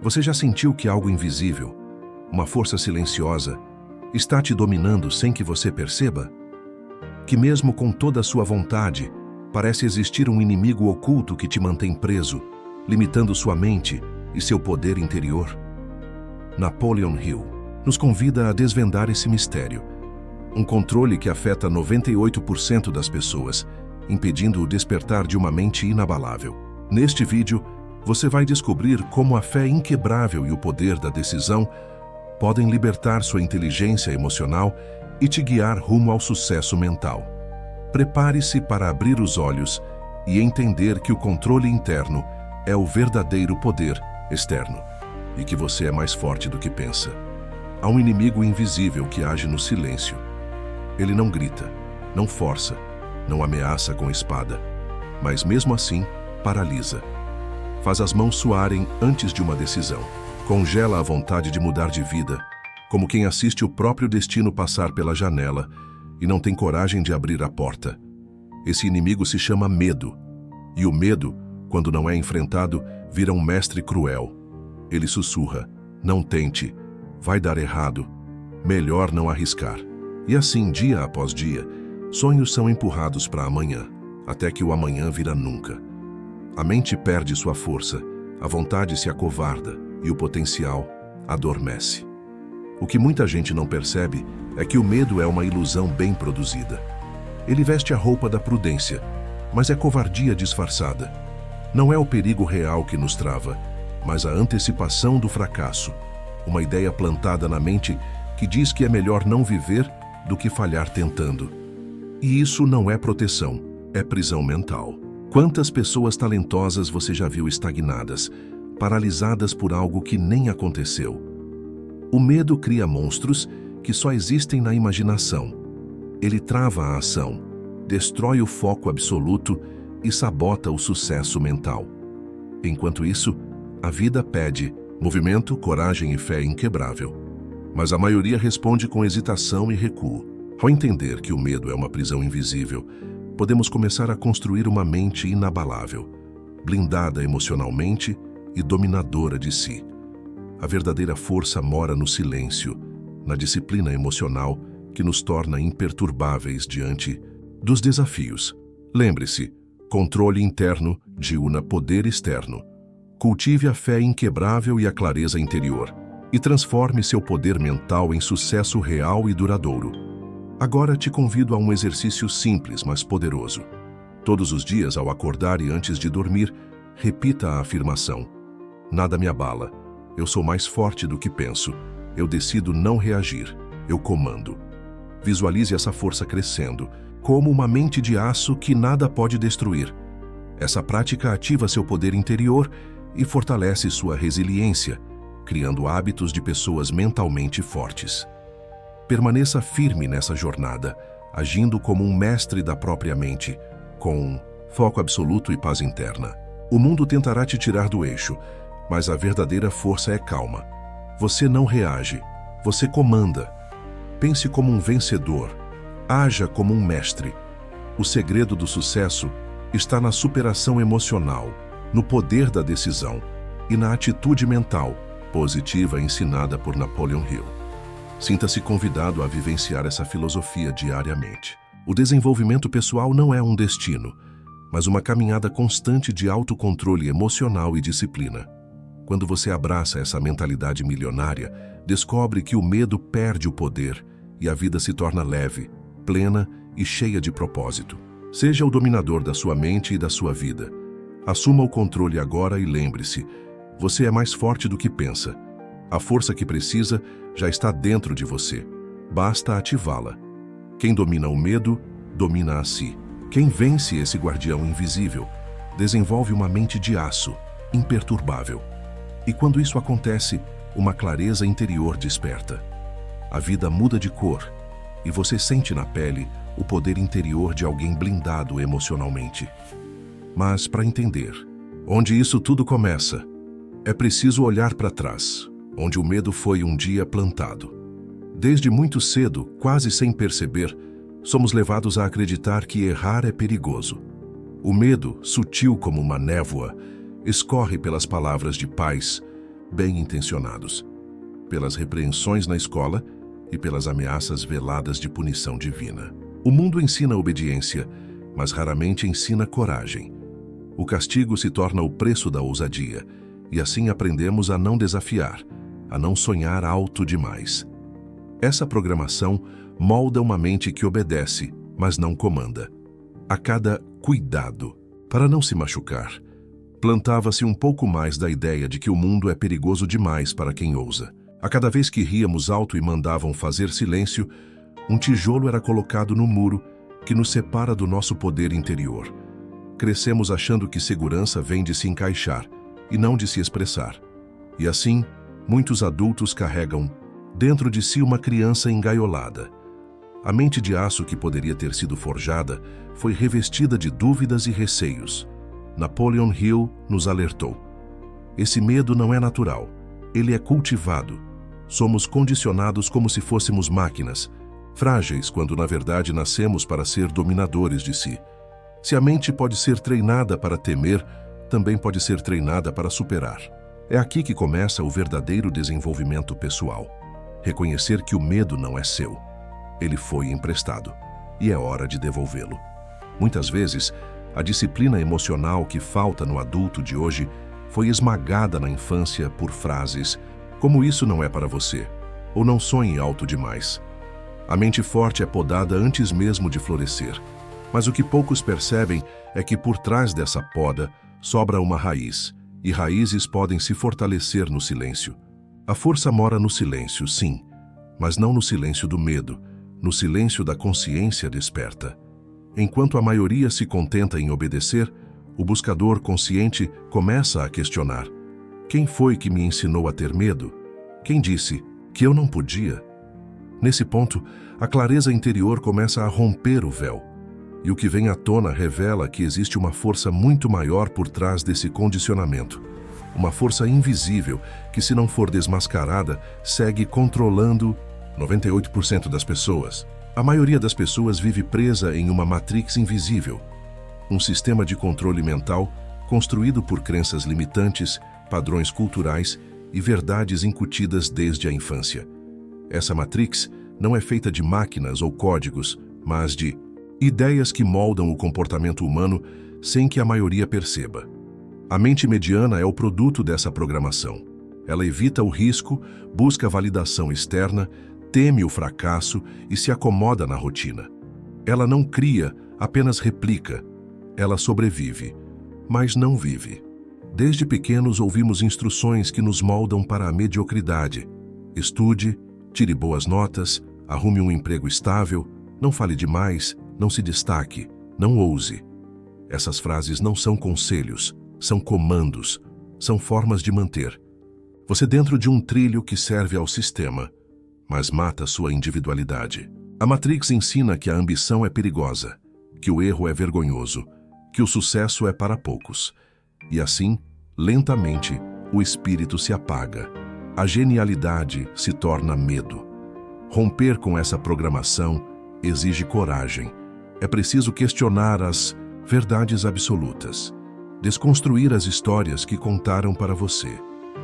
Você já sentiu que algo invisível, uma força silenciosa, está te dominando sem que você perceba? Que mesmo com toda a sua vontade, parece existir um inimigo oculto que te mantém preso, limitando sua mente e seu poder interior? Napoleon Hill nos convida a desvendar esse mistério, um controle que afeta 98% das pessoas, impedindo o despertar de uma mente inabalável. Neste vídeo, você vai descobrir como a fé inquebrável e o poder da decisão podem libertar sua inteligência emocional e te guiar rumo ao sucesso mental. Prepare-se para abrir os olhos e entender que o controle interno é o verdadeiro poder externo e que você é mais forte do que pensa. Há um inimigo invisível que age no silêncio. Ele não grita, não força, não ameaça com espada, mas mesmo assim paralisa. Faz as mãos suarem antes de uma decisão. Congela a vontade de mudar de vida, como quem assiste o próprio destino passar pela janela e não tem coragem de abrir a porta. Esse inimigo se chama medo. E o medo, quando não é enfrentado, vira um mestre cruel. Ele sussurra: não tente, vai dar errado, melhor não arriscar. E assim, dia após dia, sonhos são empurrados para amanhã, até que o amanhã vira nunca. A mente perde sua força, a vontade se acovarda e o potencial adormece. O que muita gente não percebe é que o medo é uma ilusão bem produzida. Ele veste a roupa da prudência, mas é covardia disfarçada. Não é o perigo real que nos trava, mas a antecipação do fracasso, uma ideia plantada na mente que diz que é melhor não viver do que falhar tentando. E isso não é proteção, é prisão mental. Quantas pessoas talentosas você já viu estagnadas, paralisadas por algo que nem aconteceu? O medo cria monstros que só existem na imaginação. Ele trava a ação, destrói o foco absoluto e sabota o sucesso mental. Enquanto isso, a vida pede movimento, coragem e fé inquebrável. Mas a maioria responde com hesitação e recuo. Ao entender que o medo é uma prisão invisível, podemos começar a construir uma mente inabalável, blindada emocionalmente e dominadora de si. A verdadeira força mora no silêncio, na disciplina emocional que nos torna imperturbáveis diante dos desafios. Lembre-se, controle interno diuna poder externo. Cultive a fé inquebrável e a clareza interior, e transforme seu poder mental em sucesso real e duradouro. Agora te convido a um exercício simples, mas poderoso. Todos os dias, ao acordar e antes de dormir, repita a afirmação: nada me abala, eu sou mais forte do que penso, eu decido não reagir, eu comando. Visualize essa força crescendo, como uma mente de aço que nada pode destruir. Essa prática ativa seu poder interior e fortalece sua resiliência, criando hábitos de pessoas mentalmente fortes. Permaneça firme nessa jornada, agindo como um mestre da própria mente, com foco absoluto e paz interna. O mundo tentará te tirar do eixo, mas a verdadeira força é calma. Você não reage, você comanda. Pense como um vencedor, haja como um mestre. O segredo do sucesso está na superação emocional, no poder da decisão e na atitude mental positiva ensinada por Napoleon Hill. Sinta-se convidado a vivenciar essa filosofia diariamente. O desenvolvimento pessoal não é um destino, mas uma caminhada constante de autocontrole emocional e disciplina. Quando você abraça essa mentalidade milionária, descobre que o medo perde o poder e a vida se torna leve, plena e cheia de propósito. Seja o dominador da sua mente e da sua vida. Assuma o controle agora e lembre-se, você é mais forte do que pensa. A força que precisa já está dentro de você. Basta ativá-la. Quem domina o medo, domina a si. Quem vence esse guardião invisível, desenvolve uma mente de aço, imperturbável. E quando isso acontece, uma clareza interior desperta. A vida muda de cor e você sente na pele o poder interior de alguém blindado emocionalmente. Mas para entender onde isso tudo começa, é preciso olhar para trás, onde o medo foi um dia plantado. Desde muito cedo, quase sem perceber, somos levados a acreditar que errar é perigoso. O medo, sutil como uma névoa, escorre pelas palavras de pais, bem-intencionados, pelas repreensões na escola e pelas ameaças veladas de punição divina. O mundo ensina obediência, mas raramente ensina coragem. O castigo se torna o preço da ousadia, e assim aprendemos a não desafiar, a não sonhar alto demais. Essa programação molda uma mente que obedece, mas não comanda. A cada cuidado, para não se machucar, plantava-se um pouco mais da ideia de que o mundo é perigoso demais para quem ousa. A cada vez que ríamos alto e mandavam fazer silêncio, um tijolo era colocado no muro que nos separa do nosso poder interior. Crescemos achando que segurança vem de se encaixar e não de se expressar. E assim, muitos adultos carregam dentro de si uma criança engaiolada. A mente de aço que poderia ter sido forjada foi revestida de dúvidas e receios. Napoleon Hill nos alertou. Esse medo não é natural, ele é cultivado. Somos condicionados como se fôssemos máquinas, frágeis quando na verdade nascemos para ser dominadores de si. Se a mente pode ser treinada para temer, também pode ser treinada para superar. É aqui que começa o verdadeiro desenvolvimento pessoal. Reconhecer que o medo não é seu. Ele foi emprestado, e é hora de devolvê-lo. Muitas vezes, a disciplina emocional que falta no adulto de hoje foi esmagada na infância por frases como "isso não é para você", ou "não sonhe alto demais". A mente forte é podada antes mesmo de florescer, mas o que poucos percebem é que por trás dessa poda sobra uma raiz, e raízes podem se fortalecer no silêncio. A força mora no silêncio, sim, mas não no silêncio do medo, no silêncio da consciência desperta. Enquanto a maioria se contenta em obedecer, o buscador consciente começa a questionar: quem foi que me ensinou a ter medo? Quem disse que eu não podia? Nesse ponto, a clareza interior começa a romper o véu, e o que vem à tona revela que existe uma força muito maior por trás desse condicionamento. Uma força invisível que, se não for desmascarada, segue controlando 98% das pessoas. A maioria das pessoas vive presa em uma matrix invisível, um sistema de controle mental construído por crenças limitantes, padrões culturais e verdades incutidas desde a infância. Essa matrix não é feita de máquinas ou códigos, mas de ideias que moldam o comportamento humano sem que a maioria perceba. A mente mediana é o produto dessa programação. Ela evita o risco, busca validação externa, teme o fracasso e se acomoda na rotina. Ela não cria, apenas replica. Ela sobrevive, mas não vive. Desde pequenos ouvimos instruções que nos moldam para a mediocridade. Estude, tire boas notas, arrume um emprego estável, não fale demais, não se destaque, não ouse. Essas frases não são conselhos, são comandos, são formas de manter você dentro de um trilho que serve ao sistema, mas mata sua individualidade. A Matrix ensina que a ambição é perigosa, que o erro é vergonhoso, que o sucesso é para poucos. E assim, lentamente, o espírito se apaga. A genialidade se torna medo. Romper com essa programação exige coragem. É preciso questionar as verdades absolutas, desconstruir as histórias que contaram para você,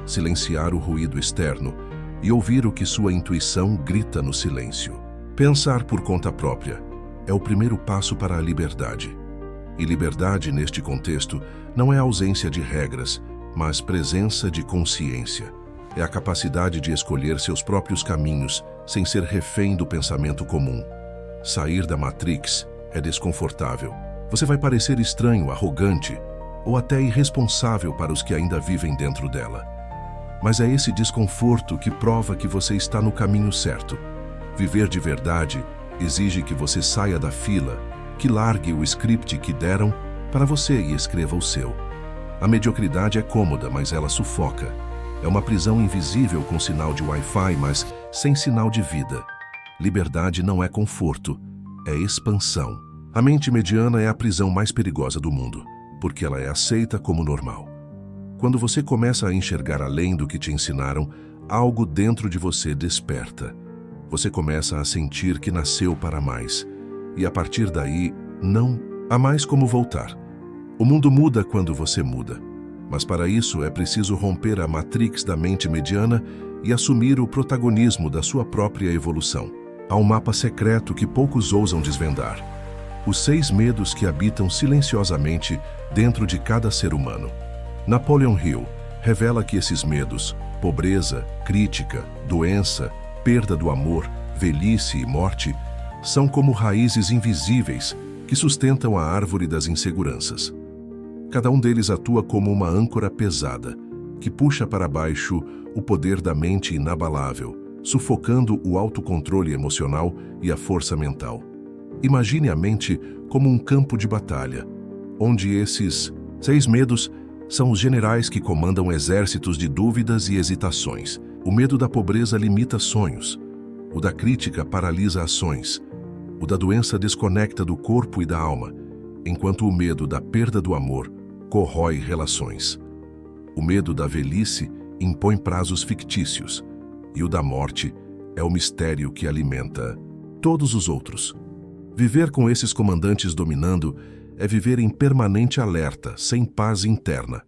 silenciar o ruído externo e ouvir o que sua intuição grita no silêncio. Pensar por conta própria é o primeiro passo para a liberdade. E liberdade, neste contexto, não é ausência de regras, mas presença de consciência. É a capacidade de escolher seus próprios caminhos sem ser refém do pensamento comum. Sair da Matrix é desconfortável. Você vai parecer estranho, arrogante ou até irresponsável para os que ainda vivem dentro dela. Mas é esse desconforto que prova que você está no caminho certo. Viver de verdade exige que você saia da fila, que largue o script que deram para você e escreva o seu. A mediocridade é cômoda, mas ela sufoca. É uma prisão invisível com sinal de Wi-Fi, mas sem sinal de vida. Liberdade não é conforto, é expansão. A mente mediana é a prisão mais perigosa do mundo, porque ela é aceita como normal. Quando você começa a enxergar além do que te ensinaram, algo dentro de você desperta. Você começa a sentir que nasceu para mais. E a partir daí, não há mais como voltar. O mundo muda quando você muda. Mas para isso é preciso romper a matrix da mente mediana e assumir o protagonismo da sua própria evolução. Há um mapa secreto que poucos ousam desvendar. Os 6 medos que habitam silenciosamente dentro de cada ser humano. Napoleon Hill revela que esses medos, pobreza, crítica, doença, perda do amor, velhice e morte, são como raízes invisíveis que sustentam a árvore das inseguranças. Cada um deles atua como uma âncora pesada, que puxa para baixo o poder da mente inabalável, sufocando o autocontrole emocional e a força mental. Imagine a mente como um campo de batalha, onde esses 6 medos são os generais que comandam exércitos de dúvidas e hesitações. O medo da pobreza limita sonhos, o da crítica paralisa ações, o da doença desconecta do corpo e da alma, enquanto o medo da perda do amor corrói relações. O medo da velhice impõe prazos fictícios, e o da morte é o mistério que alimenta todos os outros. Viver com esses comandantes dominando é viver em permanente alerta, sem paz interna.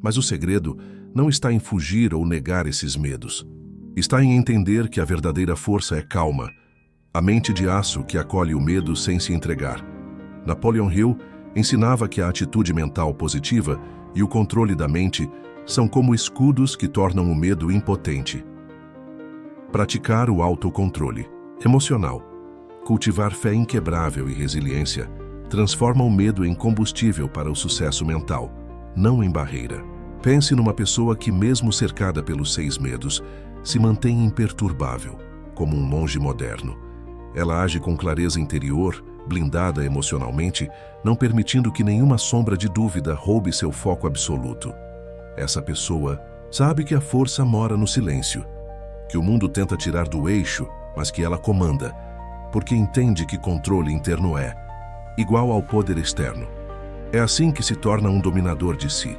Mas o segredo não está em fugir ou negar esses medos. Está em entender que a verdadeira força é calma, a mente de aço que acolhe o medo sem se entregar. Napoleon Hill ensinava que a atitude mental positiva e o controle da mente são como escudos que tornam o medo impotente. Praticar o autocontrole emocional, cultivar fé inquebrável e resiliência, transforma o medo em combustível para o sucesso mental, não em barreira. Pense numa pessoa que, mesmo cercada pelos 6 medos, se mantém imperturbável, como um monge moderno. Ela age com clareza interior, blindada emocionalmente, não permitindo que nenhuma sombra de dúvida roube seu foco absoluto. Essa pessoa sabe que a força mora no silêncio, que o mundo tenta tirar do eixo, mas que ela comanda, porque entende que controle interno é igual ao poder externo. É assim que se torna um dominador de si.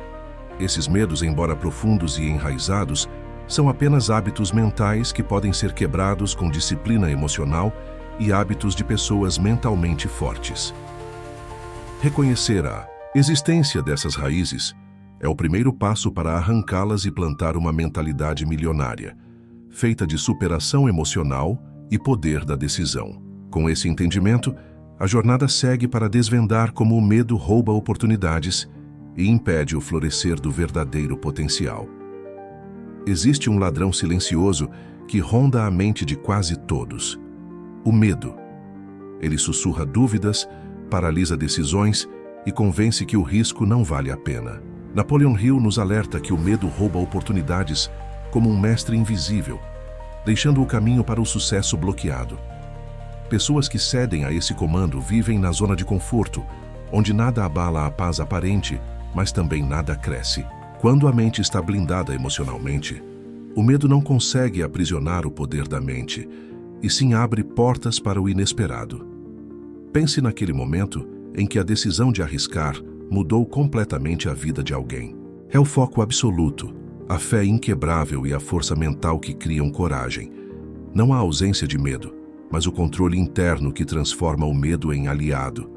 Esses medos, embora profundos e enraizados, são apenas hábitos mentais que podem ser quebrados com disciplina emocional e hábitos de pessoas mentalmente fortes. Reconhecer a existência dessas raízes é o primeiro passo para arrancá-las e plantar uma mentalidade milionária, feita de superação emocional e poder da decisão. Com esse entendimento, a jornada segue para desvendar como o medo rouba oportunidades e impede o florescer do verdadeiro potencial. Existe um ladrão silencioso que ronda a mente de quase todos: o medo. Ele sussurra dúvidas, paralisa decisões e convence que o risco não vale a pena. Napoleon Hill nos alerta que o medo rouba oportunidades como um mestre invisível, deixando o caminho para o sucesso bloqueado. Pessoas que cedem a esse comando vivem na zona de conforto, onde nada abala a paz aparente, mas também nada cresce. Quando a mente está blindada emocionalmente, o medo não consegue aprisionar o poder da mente, e sim abre portas para o inesperado. Pense naquele momento em que a decisão de arriscar mudou completamente a vida de alguém. É o foco absoluto, a fé inquebrável e a força mental que criam coragem. Não há ausência de medo, mas o controle interno que transforma o medo em aliado.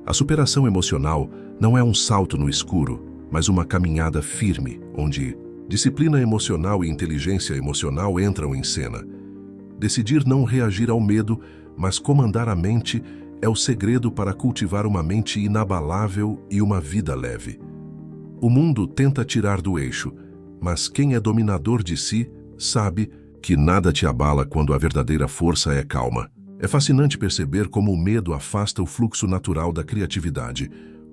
A superação emocional não é um salto no escuro, mas uma caminhada firme, onde disciplina emocional e inteligência emocional entram em cena. Decidir não reagir ao medo, mas comandar a mente, é o segredo para cultivar uma mente inabalável e uma vida leve. O mundo tenta tirar do eixo, mas quem é dominador de si sabe que nada te abala quando a verdadeira força é calma. É fascinante perceber como o medo afasta o fluxo natural da criatividade,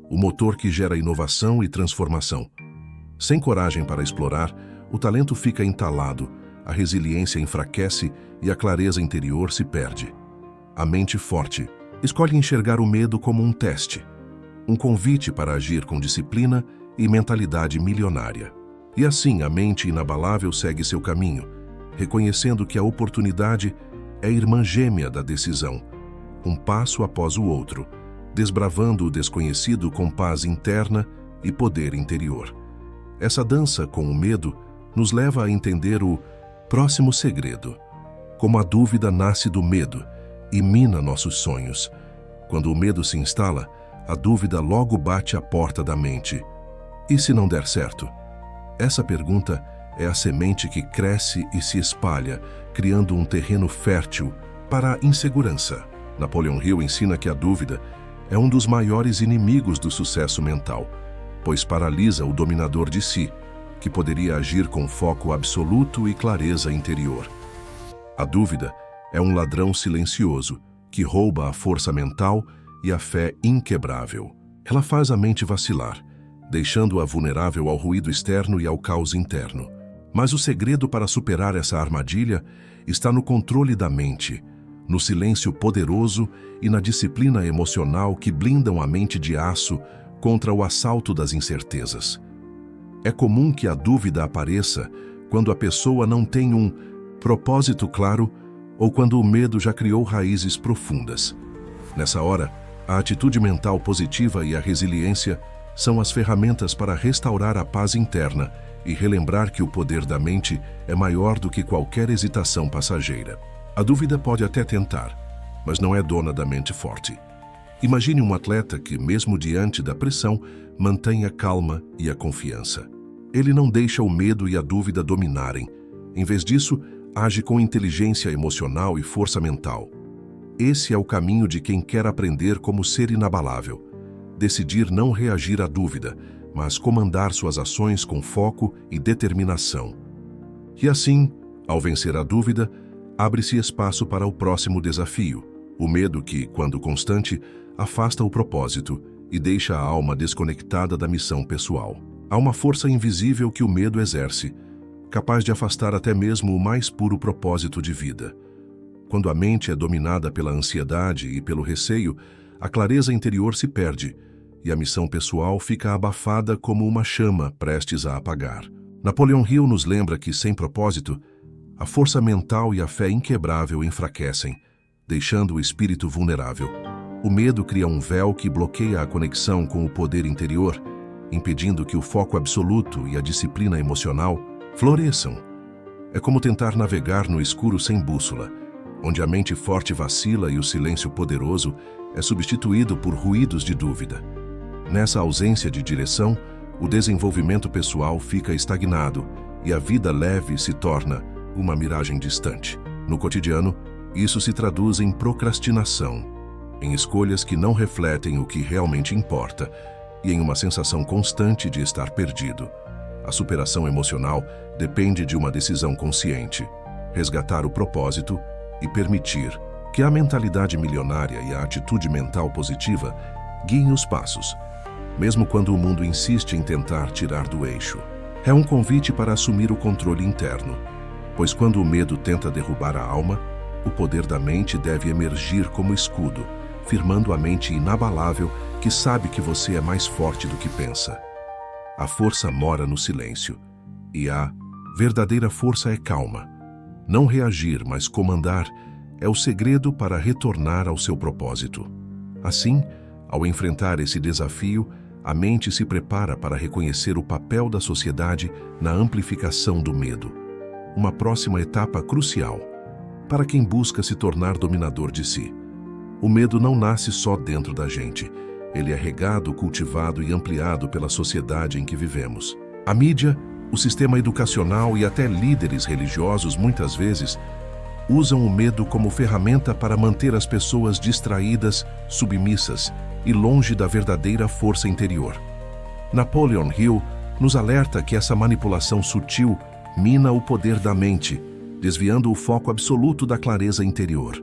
o motor que gera inovação e transformação. Sem coragem para explorar, o talento fica entalado, a resiliência enfraquece e a clareza interior se perde. A mente forte escolhe enxergar o medo como um teste, um convite para agir com disciplina e mentalidade milionária. E assim a mente inabalável segue seu caminho, reconhecendo que a oportunidade é irmã gêmea da decisão, um passo após o outro, desbravando o desconhecido com paz interna e poder interior. Essa dança com o medo nos leva a entender o próximo segredo: como a dúvida nasce do medo e mina nossos sonhos. Quando o medo se instala, a dúvida logo bate à porta da mente. E se não der certo? Essa pergunta é a semente que cresce e se espalha, criando um terreno fértil para a insegurança. Napoleon Hill ensina que a dúvida é um dos maiores inimigos do sucesso mental, pois paralisa o dominador de si, que poderia agir com foco absoluto e clareza interior. A dúvida é um ladrão silencioso que rouba a força mental e a fé inquebrável. Ela faz a mente vacilar, deixando-a vulnerável ao ruído externo e ao caos interno. Mas o segredo para superar essa armadilha está no controle da mente, no silêncio poderoso e na disciplina emocional que blindam a mente de aço contra o assalto das incertezas. É comum que a dúvida apareça quando a pessoa não tem um propósito claro ou quando o medo já criou raízes profundas. Nessa hora, a atitude mental positiva e a resiliência são as ferramentas para restaurar a paz interna e relembrar que o poder da mente é maior do que qualquer hesitação passageira. A dúvida pode até tentar, mas não é dona da mente forte. Imagine um atleta que, mesmo diante da pressão, mantém a calma e a confiança. Ele não deixa o medo e a dúvida dominarem. Em vez disso, age com inteligência emocional e força mental. Esse é o caminho de quem quer aprender como ser inabalável. Decidir não reagir à dúvida, mas comandar suas ações com foco e determinação. E assim, ao vencer a dúvida, abre-se espaço para o próximo desafio, o medo que, quando constante, afasta o propósito e deixa a alma desconectada da missão pessoal. Há uma força invisível que o medo exerce, capaz de afastar até mesmo o mais puro propósito de vida. Quando a mente é dominada pela ansiedade e pelo receio, a clareza interior se perde e a missão pessoal fica abafada como uma chama prestes a apagar. Napoleon Hill nos lembra que, sem propósito, a força mental e a fé inquebrável enfraquecem, deixando o espírito vulnerável. O medo cria um véu que bloqueia a conexão com o poder interior, impedindo que o foco absoluto e a disciplina emocional floresçam. É como tentar navegar no escuro sem bússola, onde a mente forte vacila e o silêncio poderoso é substituído por ruídos de dúvida. Nessa ausência de direção, o desenvolvimento pessoal fica estagnado e a vida leve se torna uma miragem distante. No cotidiano, isso se traduz em procrastinação, em escolhas que não refletem o que realmente importa e em uma sensação constante de estar perdido. A superação emocional depende de uma decisão consciente, resgatar o propósito e permitir que a mentalidade milionária e a atitude mental positiva guiem os passos, mesmo quando o mundo insiste em tentar tirar do eixo. É um convite para assumir o controle interno, pois quando o medo tenta derrubar a alma, o poder da mente deve emergir como escudo, firmando a mente inabalável que sabe que você é mais forte do que pensa. A força mora no silêncio, e a verdadeira força é calma. Não reagir, mas comandar, é o segredo para retornar ao seu propósito. Assim, ao enfrentar esse desafio, a mente se prepara para reconhecer o papel da sociedade na amplificação do medo. Uma próxima etapa crucial para quem busca se tornar dominador de si. O medo não nasce só dentro da gente. Ele é regado, cultivado e ampliado pela sociedade em que vivemos. A mídia, o sistema educacional e até líderes religiosos muitas vezes usam o medo como ferramenta para manter as pessoas distraídas, submissas e longe da verdadeira força interior. Napoleon Hill nos alerta que essa manipulação sutil mina o poder da mente, desviando o foco absoluto da clareza interior.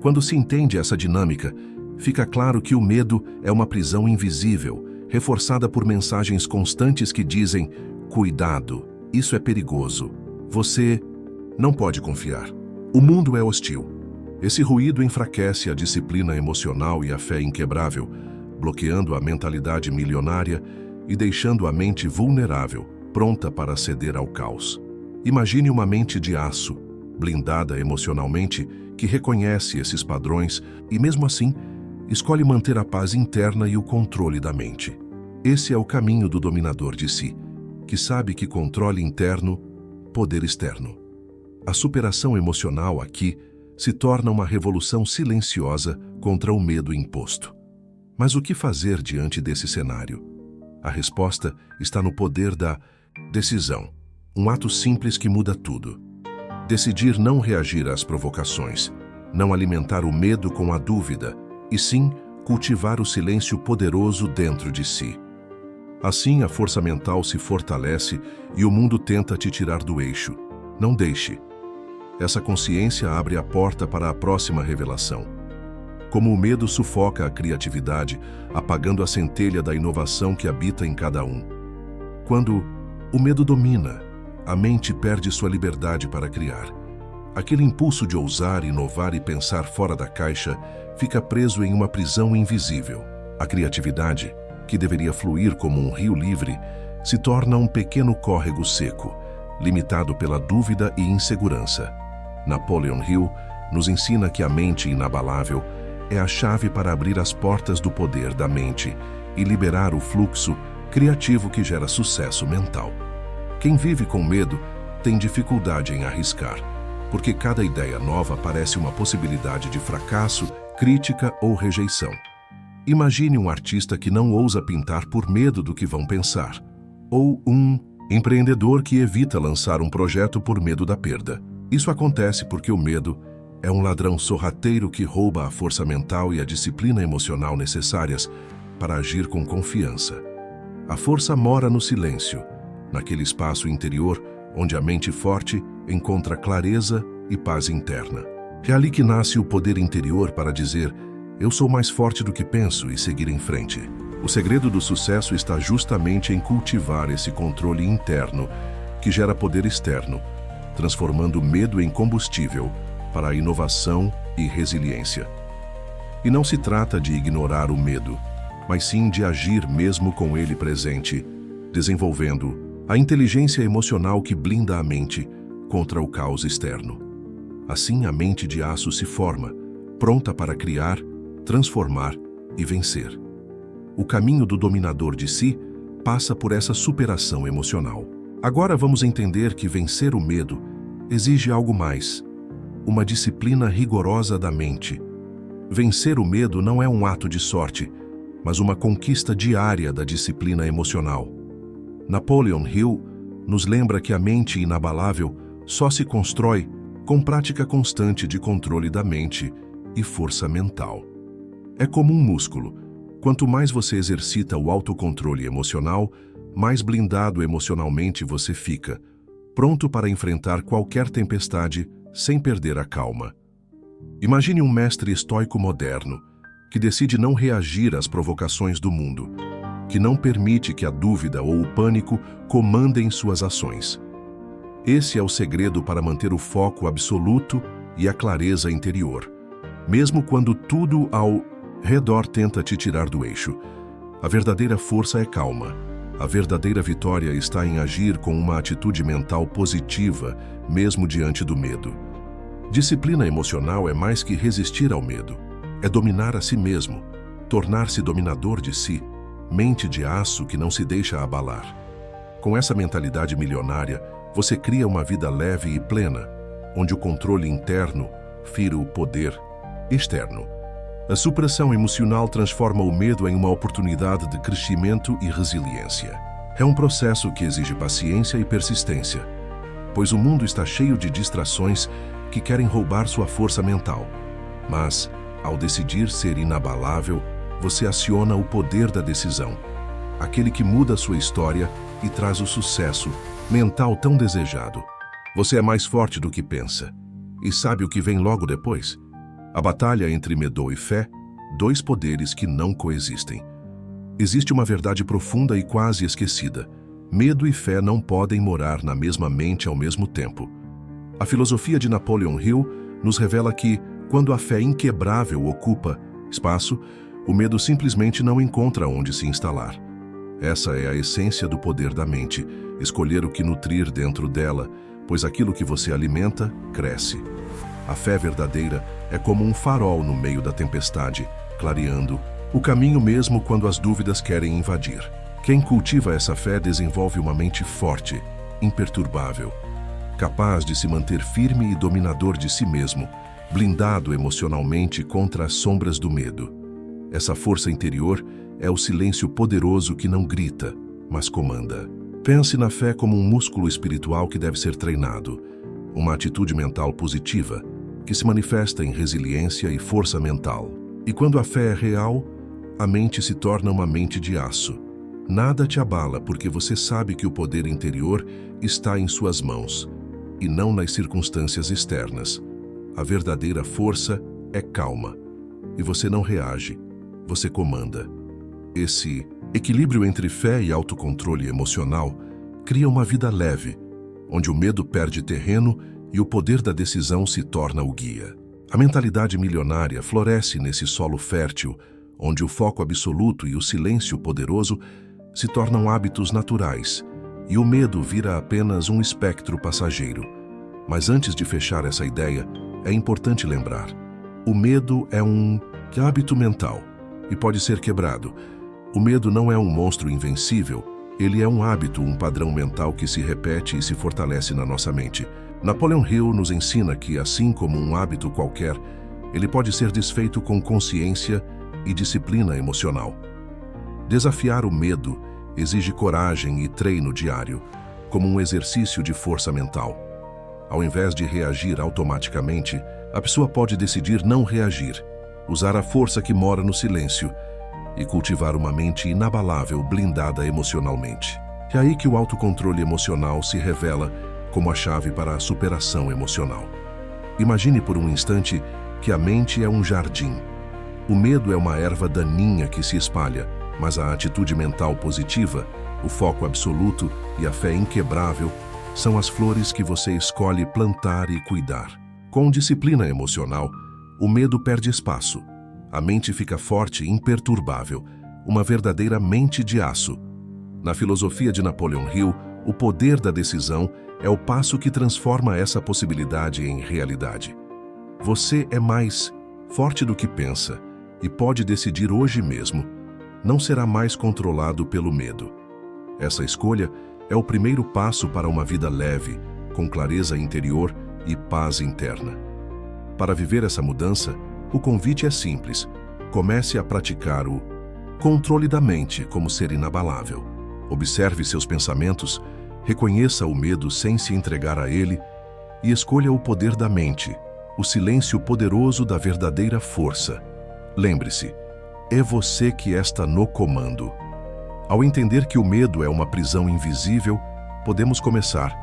Quando se entende essa dinâmica, fica claro que o medo é uma prisão invisível, reforçada por mensagens constantes que dizem: cuidado, isso é perigoso, você não pode confiar. O mundo é hostil. Esse ruído enfraquece a disciplina emocional e a fé inquebrável, bloqueando a mentalidade milionária e deixando a mente vulnerável, pronta para ceder ao caos. Imagine uma mente de aço, blindada emocionalmente, que reconhece esses padrões e, mesmo assim, escolhe manter a paz interna e o controle da mente. Esse é o caminho do dominador de si, que sabe que controle interno, poder externo. A superação emocional aqui se torna uma revolução silenciosa contra o medo imposto. Mas o que fazer diante desse cenário? A resposta está no poder da Decisão. Um ato simples que muda tudo. Decidir não reagir às provocações, não alimentar o medo com a dúvida, e sim cultivar o silêncio poderoso dentro de si. Assim, a força mental se fortalece e o mundo tenta te tirar do eixo. Não deixe. Essa consciência abre a porta para a próxima revelação. Como o medo sufoca a criatividade, apagando a centelha da inovação que habita em cada um. Quando o medo domina, a mente perde sua liberdade para criar. Aquele impulso de ousar, inovar e pensar fora da caixa fica preso em uma prisão invisível. A criatividade, que deveria fluir como um rio livre, se torna um pequeno córrego seco, limitado pela dúvida e insegurança. Napoleon Hill nos ensina que a mente inabalável é a chave para abrir as portas do poder da mente e liberar o fluxo criativo que gera sucesso mental. Quem vive com medo tem dificuldade em arriscar, porque cada ideia nova parece uma possibilidade de fracasso, crítica ou rejeição. Imagine um artista que não ousa pintar por medo do que vão pensar, ou um empreendedor que evita lançar um projeto por medo da perda. Isso acontece porque o medo é um ladrão sorrateiro que rouba a força mental e a disciplina emocional necessárias para agir com confiança. A força mora no silêncio, naquele espaço interior onde a mente forte encontra clareza e paz interna. É ali que nasce o poder interior para dizer: eu sou mais forte do que penso, e seguir em frente. O segredo do sucesso está justamente em cultivar esse controle interno que gera poder externo, transformando o medo em combustível para a inovação e resiliência. E não se trata de ignorar o medo, mas sim de agir mesmo com ele presente, desenvolvendo a inteligência emocional que blinda a mente contra o caos externo. Assim, a mente de aço se forma, pronta para criar, transformar e vencer. O caminho do dominador de si passa por essa superação emocional. Agora vamos entender que vencer o medo exige algo mais: uma disciplina rigorosa da mente. Vencer o medo não é um ato de sorte, mas uma conquista diária da disciplina emocional. Napoleon Hill nos lembra que a mente inabalável só se constrói com prática constante de controle da mente e força mental. É como um músculo. Quanto mais você exercita o autocontrole emocional, mais blindado emocionalmente você fica, pronto para enfrentar qualquer tempestade sem perder a calma. Imagine um mestre estoico moderno, que decide não reagir às provocações do mundo, que não permite que a dúvida ou o pânico comandem suas ações. Esse é o segredo para manter o foco absoluto e a clareza interior, mesmo quando tudo ao redor tenta te tirar do eixo. A verdadeira força é calma. A verdadeira vitória está em agir com uma atitude mental positiva, mesmo diante do medo. Disciplina emocional é mais que resistir ao medo. É dominar a si mesmo, tornar-se dominador de si, mente de aço que não se deixa abalar. Com essa mentalidade milionária, você cria uma vida leve e plena, onde o controle interno fira o poder externo. A superação emocional transforma o medo em uma oportunidade de crescimento e resiliência. É um processo que exige paciência e persistência, pois o mundo está cheio de distrações que querem roubar sua força mental. Mas, ao decidir ser inabalável, você aciona o poder da decisão, aquele que muda sua história e traz o sucesso mental tão desejado. Você é mais forte do que pensa. E sabe o que vem logo depois? A batalha entre medo e fé, dois poderes que não coexistem. Existe uma verdade profunda e quase esquecida. Medo e fé não podem morar na mesma mente ao mesmo tempo. A filosofia de Napoleon Hill nos revela que, quando a fé inquebrável ocupa espaço, o medo simplesmente não encontra onde se instalar. Essa é a essência do poder da mente, escolher o que nutrir dentro dela, pois aquilo que você alimenta, cresce. A fé verdadeira é como um farol no meio da tempestade, clareando o caminho mesmo quando as dúvidas querem invadir. Quem cultiva essa fé desenvolve uma mente forte, imperturbável, capaz de se manter firme e dominador de si mesmo, blindado emocionalmente contra as sombras do medo. Essa força interior é o silêncio poderoso que não grita, mas comanda, Pense na fé como um músculo espiritual que deve ser treinado, uma atitude mental positiva, que se manifesta em resiliência e força mental. E quando a fé é real, a mente se torna uma mente de aço. Nada te abala porque você sabe que o poder interior está em suas mãos, e não nas circunstâncias externas. A verdadeira força é calma, e você não reage, você comanda. Esse equilíbrio entre fé e autocontrole emocional cria uma vida leve, onde o medo perde terreno e o poder da decisão se torna o guia. A mentalidade milionária floresce nesse solo fértil, onde o foco absoluto e o silêncio poderoso se tornam hábitos naturais, e o medo vira apenas um espectro passageiro. Mas antes de fechar essa ideia, é importante lembrar: o medo é um hábito mental e pode ser quebrado. O medo não é um monstro invencível, ele é um hábito, um padrão mental que se repete e se fortalece na nossa mente. Napoleon Hill nos ensina que, assim como um hábito qualquer, ele pode ser desfeito com consciência e disciplina emocional. Desafiar o medo exige coragem e treino diário, como um exercício de força mental. Ao invés de reagir automaticamente, a pessoa pode decidir não reagir, usar a força que mora no silêncio e cultivar uma mente inabalável, blindada emocionalmente. É aí que o autocontrole emocional se revela como a chave para a superação emocional. Imagine por um instante que a mente é um jardim. O medo é uma erva daninha que se espalha, mas a atitude mental positiva, o foco absoluto e a fé inquebrável são as flores que você escolhe plantar e cuidar. Com disciplina emocional, o medo perde espaço. A mente fica forte e imperturbável, uma verdadeira mente de aço. Na filosofia de Napoleon Hill, o poder da decisão é o passo que transforma essa possibilidade em realidade. Você é mais forte do que pensa e pode decidir hoje mesmo. Não será mais controlado pelo medo. Essa escolha é o primeiro passo para uma vida leve, com clareza interior e paz interna. Para viver essa mudança, o convite é simples. Comece a praticar o controle da mente como ser inabalável. Observe seus pensamentos, reconheça o medo sem se entregar a ele e escolha o poder da mente, o silêncio poderoso da verdadeira força. Lembre-se, é você que está no comando. Ao entender que o medo é uma prisão invisível, podemos começar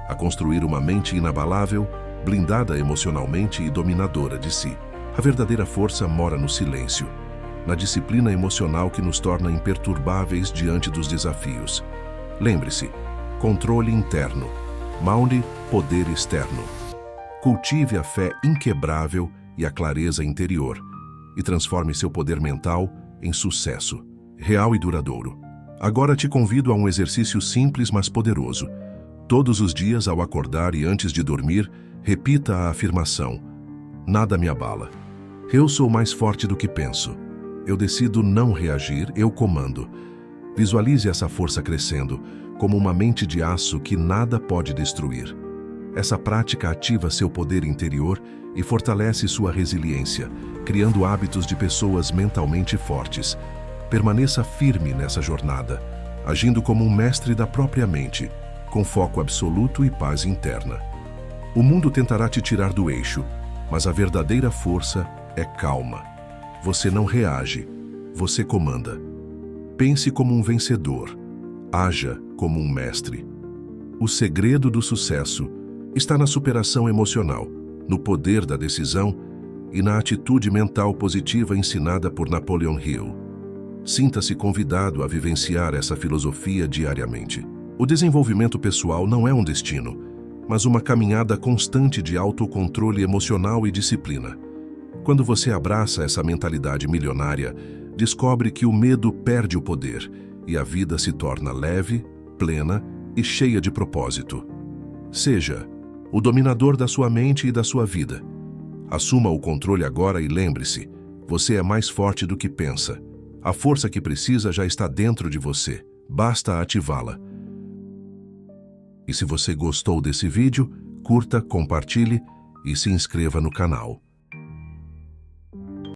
a construir uma mente inabalável, blindada emocionalmente e dominadora de si. A verdadeira força mora no silêncio, na disciplina emocional que nos torna imperturbáveis diante dos desafios. Lembre-se, controle interno, Maune, poder externo. Cultive a fé inquebrável e a clareza interior, e transforme seu poder mental em sucesso, real e duradouro. Agora te convido a um exercício simples, mas poderoso. Todos os dias, ao acordar e antes de dormir, repita a afirmação: nada me abala. Eu sou mais forte do que penso. Eu decido não reagir, eu comando. Visualize essa força crescendo, como uma mente de aço que nada pode destruir. Essa prática ativa seu poder interior e fortalece sua resiliência, criando hábitos de pessoas mentalmente fortes. Permaneça firme nessa jornada, agindo como um mestre da própria mente, com foco absoluto e paz interna. O mundo tentará te tirar do eixo, mas a verdadeira força é calma. Você não reage, você comanda. Pense como um vencedor, haja como um mestre. O segredo do sucesso está na superação emocional, no poder da decisão e na atitude mental positiva ensinada por Napoleon Hill. Sinta-se convidado a vivenciar essa filosofia diariamente. O desenvolvimento pessoal não é um destino, mas uma caminhada constante de autocontrole emocional e disciplina. Quando você abraça essa mentalidade milionária, descobre que o medo perde o poder e a vida se torna leve, plena e cheia de propósito. Seja o dominador da sua mente e da sua vida. Assuma o controle agora e lembre-se, você é mais forte do que pensa. A força que precisa já está dentro de você, basta ativá-la. E se você gostou desse vídeo, curta, compartilhe e se inscreva no canal.